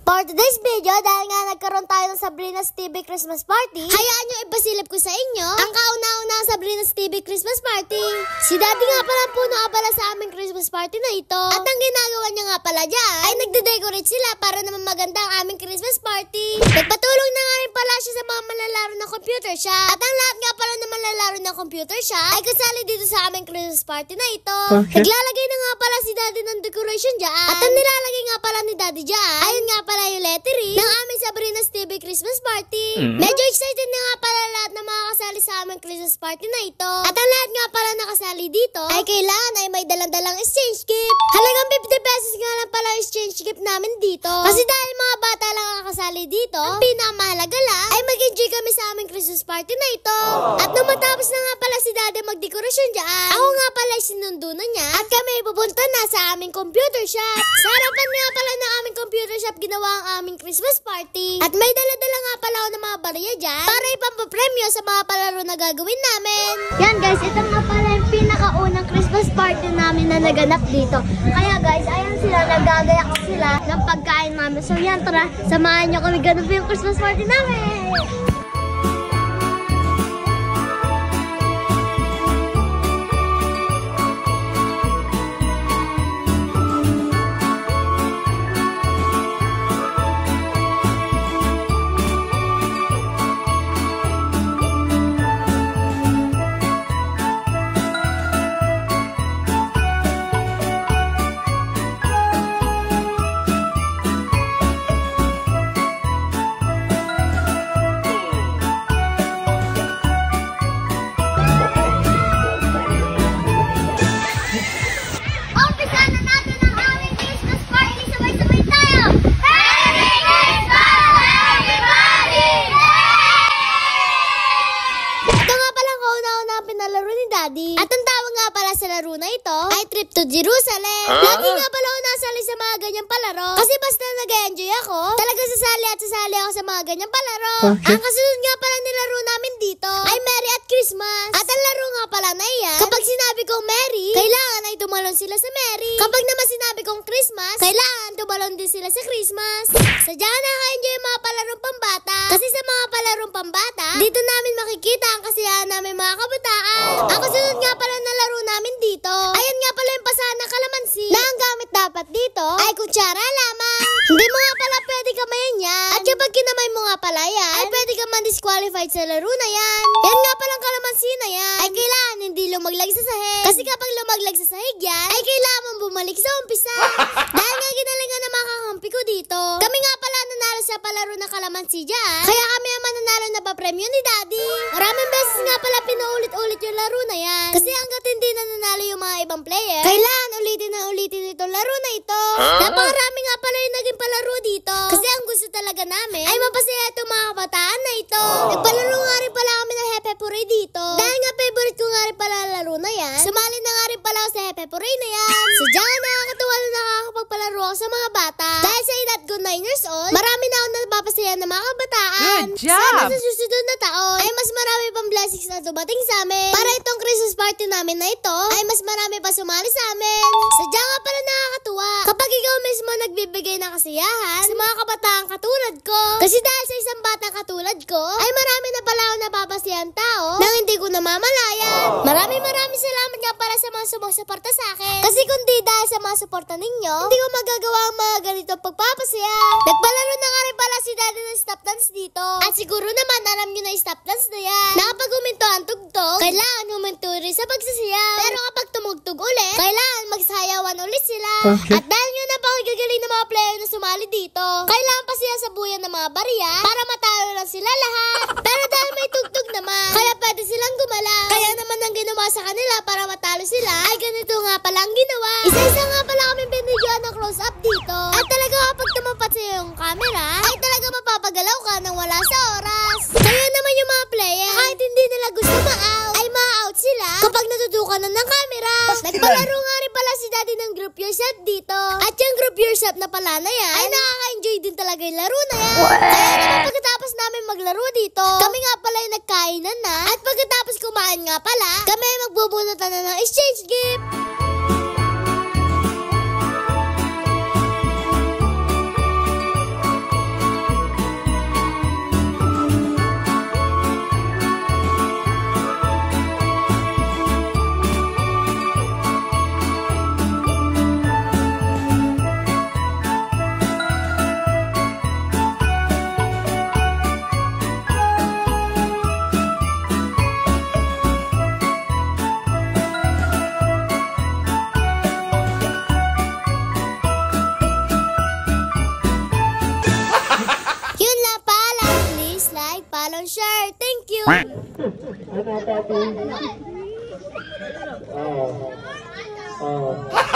For today's video, dahil nga nagkaroon tayo ng Sabrina's TV Christmas Party, hayaan nyo ipasilip ko sa inyo ang kauna-unang Sabrina's TV Christmas Party. Si Daddy nga pala puno abala sa aming Christmas party na ito. At ang ginagawa niya nga pala dyan, ay nagde-decorate sila para naman maganda ang aming Christmas party. Nagpatulong na nga rin pala siya sa mga malalaro ng computer shop. At ang lahat nga pala na malalaro ng computer shop ay kasali dito sa aming Christmas party na ito. Naglalagay na nga pala si Daddy ng decoration dyan. At ang nilalagay nga pala ni Daddy dyan, ayun nga pala yung lettering ng aming Sabrina's TV Christmas Party. Medyo excited na nga pala lahat na makakasali sa aming Christmas party na ito. At ang lahat nga pala nakasali dito ay kailangan ay may dalang-dalang exchange gift. Halagang 50 pesos nga lang pala yung exchange gift namin dito. Kasi dahil mga bata lang ang kasali dito, ang pinakamahalaga lang ay mag-enjoy kami sa aming Christmas party na ito. At nung matapos na nga pala si Daddy magdekorasyon dyan, ako nga pala ay sinundo na niya at kami ay pupunta na sa aming computer shop. Sa harapan nga pala ng aming computer shop ginawa ang aming Christmas party. At may dala-dala nga pala ako ng mga barya dyan para ipampapremyo sa mga palaro na gagawin namin. Yan guys, ito nga pala yung pinakaunang Christmas party namin na naganap dito. Kaya guys, ayan sila, nagagayak sila ng pagkain namin. So yan, tara, samahan nyo kami ganun yung Christmas party namin. At ang tawag nga pala sa laro na ito ay Trip to Jerusalem. Lagi nga pala ako nasali sa mga ganyang palaro. Kasi basta nag-enjoy ako, talaga sasali ako sa mga ganyang palaro. Ang kasunod nga pala nilaro namin dito ay Merry at Christmas. At ang laro nga pala na iyan, kapag sinabi kong Merry, kailangan ay tumalon sila sa Merry. Kapag naman sinabi kong Christmas, kailangan tumalon din sila sa Christmas. Sadyang nakaka-enjoy yung mga palarong pambata. Kasi sa mga palarong pambata, dito namin makikita ang kasiyahan namin mga kabataan. Ang kasunod nga pala na laro namin dito, ayan nga pala yung pasahan ng kalamansi na ang gamit dapat dito ay kutsara lamang. Hindi mo nga pala pwede kamayan yan. At kapag kinamay mo nga pala yan, ay pwede ka man disqualified sa laro na yan. Yan nga palang kalamansi na yan ay kailangan hindi lumaglag sa sahig. Kasi kapag lumaglag sa sahig yan, ay kailangan mong bumalik sa umpisa. Dahil nga ginalingan na makakampi ko dito, kami nga pala nanalo sa palaro ng kalamansi dyan. Kaya kami ang mananalo na papremyo ni Daddy. Maraming beses nga pala pinaulit-ulit yung laro na yan. Kasi hanggat hindi nananalo yung mga ibang player, kailangan ulitin na ulitin itong laro na ito. Napakarami nga pala yung naging palaro dito. Kasi ang gusto talaga namin ay mapasaya itong mga kabataan na ito. Nagpalaro nga rin pala kami ng Happy Puri dito. Dahil nga favorite ko nga rin pala laro na yan, sumali na nga rin pala ako sa Happy Puri na yan. Sadyang nakakatuwa na nakakapagpalaro ako sa mga bata. Dahil sa edad ko 9 years old, marami na ako napapasaya ng mga kabataan. Good job! Sana sa susunod na taon ay mas marami pang blessings na dumating sa amin. Para itong Christmas party namin na ito ay mas marami pa sumali sa amin. Sadya nga pala nakakatuwa kapag ikaw mismo nagbibigay ng kasiyahan sa mga kabataan katulad ko. Kasi dahil sa isang batang katulad ko ay marami na pala ako napapasayang tao nang hindi ko namamalayan. Maraming salamat nga pala sa mga sumusuporta sa akin. Kasi kung di dahil sa mga suporta ninyo, hindi ko magagawa ang mga ganito pagpapasaya. Nagpalaro na nga rin pala si Daddy ng stop dance dito. At siguro naman alam nyo na yung stop dance na yan. Na kapag huminto ang tugtog, kailangan huminto rin sa pagsasayaw. Pero kapag tumugtog ulit, kailangan magsayawan ulit sila. At dahil nyo na pakagagaling ng mga player na sumali dito, kailangan pa siya sabuyan ng mga barya para matalo lang sila lahat. Pero dahil may tugtog naman, kaya pwede silang gumalaw. Kaya naman ang ginawa sa kanila para matalo sila ay ganito nga pala ang ginawa. Isa-isa nga pala kami binigyan ng close-up dito. At talaga kapag tumapat sa yung camera, ay talaga mapapagalaw ka nang wala sa oras. Kaya naman yung mga player, kahit hindi nila gusto ma-out, ay ma-out sila kapag natutukan na ng camera. Nagpalaro nga rin pala si Daddy ng group yourself dito. At yung group yourself na pala na yan, ay nakaka-enjoy din talaga yung laro na yan. Kaya naman pagkatapos namin maglaro dito, kami nga pala yung nagkainan na. At pagkatapos kumain nga pala, kami magbubunutan na ng exchange gift. Papi. Oh. Oh.